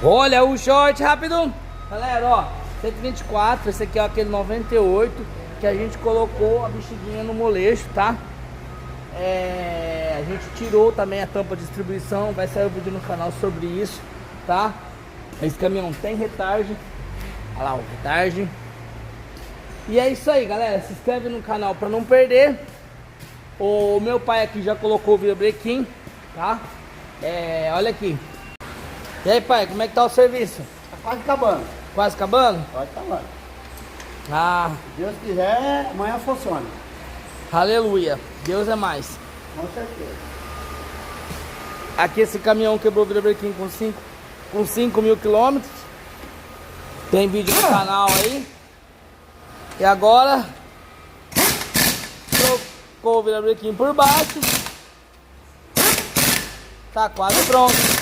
Olha o short rápido. Galera, ó, 124, esse aqui é aquele 98 que a gente colocou a bexiguinha no molejo, tá? A gente tirou também a tampa de distribuição, vai sair um vídeo no canal sobre isso, tá? Esse caminhão tem retarde. Olha lá o retarde. E é isso aí, galera, se inscreve no canal pra não perder. O meu pai aqui já colocou o virabrequim, tá? Olha aqui. E aí, pai, como é que tá o serviço? Tá quase acabando. Quase acabando? Quase acabando. Ah, Se Deus quiser, amanhã funciona. aleluia, Deus é mais. Com certeza. Aqui esse caminhão quebrou o virabrequim com 5 mil quilômetros. Tem vídeo no canal aí. E agora trocou o virabrequim por baixo. Tá quase pronto.